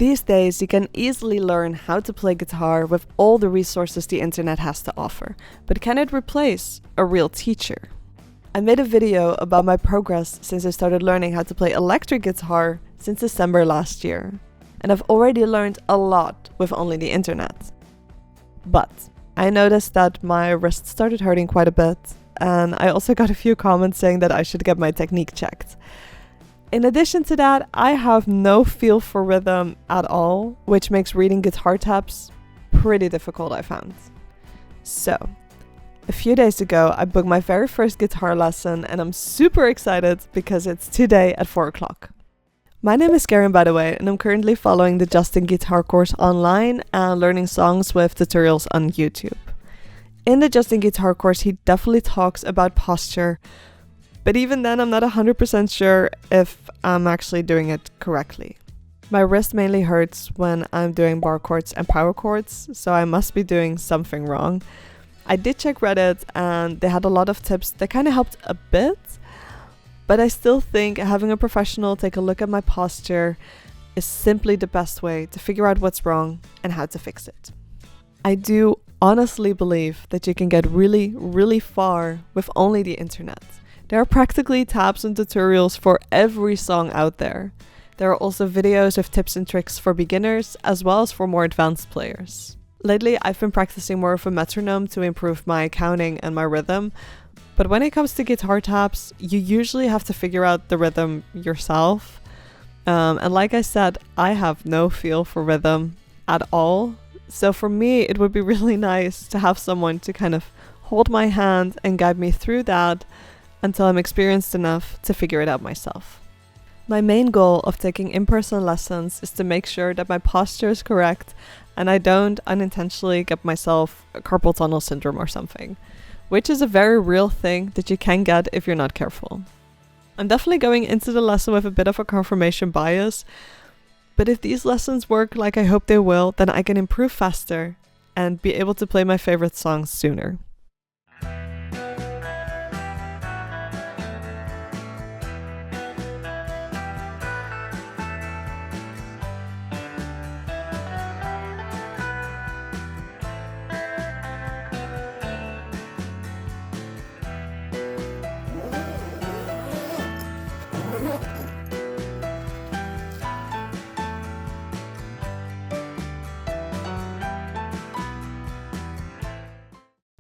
These days, you can easily learn how to play guitar with all the resources the internet has to offer, but can it replace a real teacher? I made a video about my progress since I started learning how to play electric guitar since December last year, and I've already learned a lot with only the internet. But I noticed that my wrist started hurting quite a bit, and I also got a few comments saying that I should get my technique checked. In addition to that, I have no feel for rhythm at all, which makes reading guitar tabs pretty difficult, I found. So, a few days ago, I booked my very first guitar lesson, and I'm super excited because it's today at 4 o'clock. My name is Karen, by the way, and I'm currently following the Justin guitar course online and learning songs with tutorials on YouTube. In the Justin guitar course, he definitely talks about posture, but even then I'm not 100% sure if I'm actually doing it correctly. My wrist mainly hurts when I'm doing bar chords and power chords, so I must be doing something wrong. I did check Reddit and they had a lot of tips that kind of helped a bit, but I still think having a professional take a look at my posture is simply the best way to figure out what's wrong and how to fix it. I do honestly believe that you can get really, really far with only the internet. There are practically tabs and tutorials for every song out there. There are also videos with tips and tricks for beginners as well as for more advanced players. Lately, I've been practicing more of a metronome to improve my counting and my rhythm, but when it comes to guitar tabs, you usually have to figure out the rhythm yourself. And like I said, I have no feel for rhythm at all. So for me, it would be really nice to have someone to kind of hold my hand and guide me through that until I'm experienced enough to figure it out myself. My main goal of taking in-person lessons is to make sure that my posture is correct and I don't unintentionally get myself a carpal tunnel syndrome or something, which is a very real thing that you can get if you're not careful. I'm definitely going into the lesson with a bit of a confirmation bias, but if these lessons work like I hope they will, then I can improve faster and be able to play my favorite songs sooner.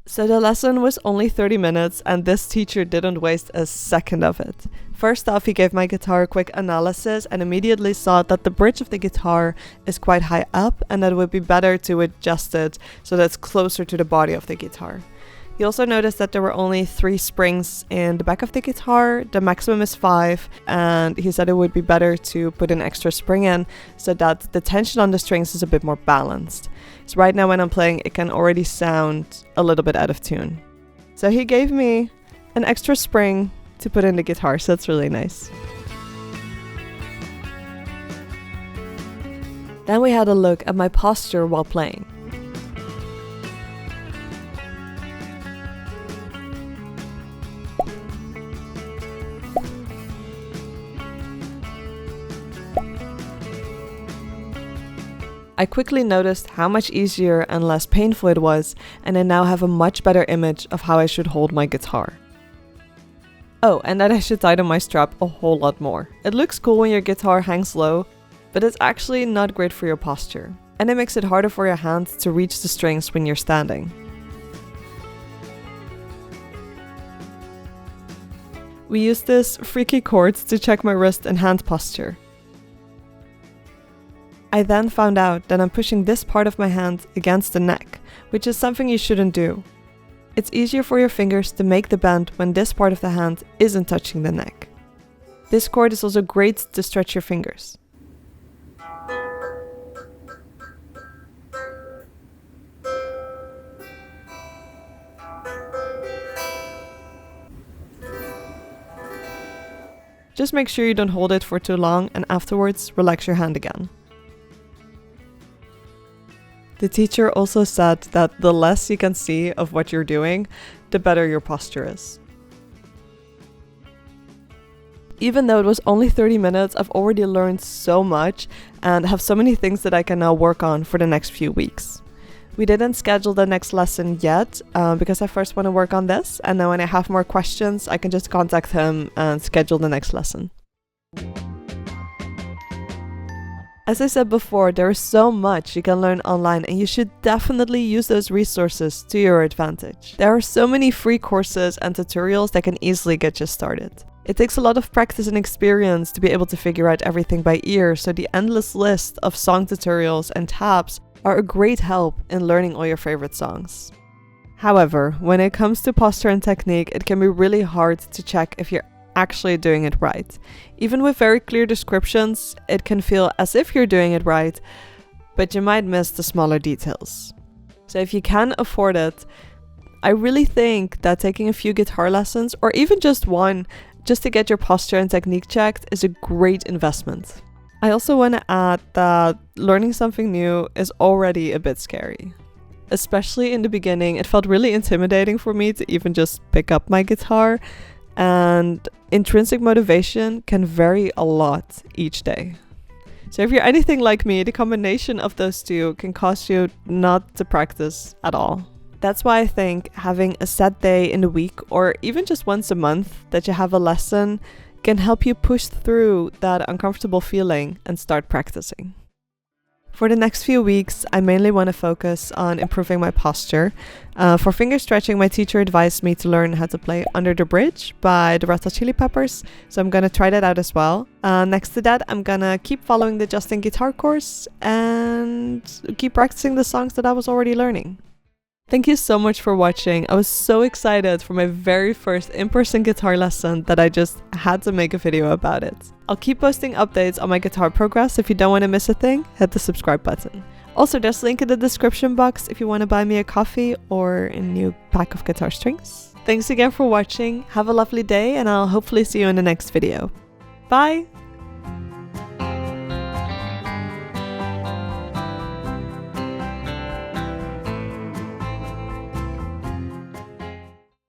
So the lesson was only 30 minutes and this teacher didn't waste a second of it. First off, he gave my guitar a quick analysis and immediately saw that the bridge of the guitar is quite high up and that it would be better to adjust it so that it's closer to the body of the guitar. He also noticed that there were only 3 springs in the back of the guitar, the maximum is 5, and he said it would be better to put an extra spring in so that the tension on the strings is a bit more balanced. So right now when I'm playing, it can already sound a little bit out of tune. So he gave me an extra spring to put in the guitar, so that's really nice. Then we had a look at my posture while playing. I quickly noticed how much easier and less painful it was, and I now have a much better image of how I should hold my guitar. Oh, and that I should tighten my strap a whole lot more. It looks cool when your guitar hangs low, but it's actually not great for your posture, and it makes it harder for your hand to reach the strings when you're standing. We used this freaky cord to check my wrist and hand posture. I then found out that I'm pushing this part of my hand against the neck, which is something you shouldn't do. It's easier for your fingers to make the bend when this part of the hand isn't touching the neck. This cord is also great to stretch your fingers. Just make sure you don't hold it for too long and afterwards relax your hand again. The teacher also said that the less you can see of what you're doing, the better your posture is. Even though it was only 30 minutes, I've already learned so much and have so many things that I can now work on for the next few weeks. We didn't schedule the next lesson yet because I first want to work on this, and then when I have more questions, I can just contact him and schedule the next lesson. As I said before, there is so much you can learn online, and you should definitely use those resources to your advantage. There are so many free courses and tutorials that can easily get you started. It takes a lot of practice and experience to be able to figure out everything by ear, so the endless list of song tutorials and tabs are a great help in learning all your favorite songs. However, when it comes to posture and technique, it can be really hard to check if you're actually doing it right. Even with very clear descriptions, it can feel as if you're doing it right, but you might miss the smaller details. So if you can afford it, I really think that taking a few guitar lessons, or even just one, just to get your posture and technique checked, is a great investment. I also want to add that learning something new is already a bit scary. Especially in the beginning, it felt really intimidating for me to even just pick up my guitar, and intrinsic motivation can vary a lot each day. So if you're anything like me, the combination of those two can cause you not to practice at all. That's why I think having a set day in the week, or even just once a month that you have a lesson, can help you push through that uncomfortable feeling and start practicing. For the next few weeks, I mainly want to focus on improving my posture. For finger stretching, my teacher advised me to learn how to play Under the Bridge by the Red Hot Chili Peppers, so I'm going to try that out as well. Next to that, I'm going to keep following the Justin guitar course and keep practicing the songs that I was already learning. Thank you so much for watching. I was so excited for my very first in-person guitar lesson that I just had to make a video about it. I'll keep posting updates on my guitar progress. If you don't want to miss a thing, hit the subscribe button. Also, there's a link in the description box if you want to buy me a coffee or a new pack of guitar strings. Thanks again for watching. Have a lovely day, and I'll hopefully see you in the next video. Bye!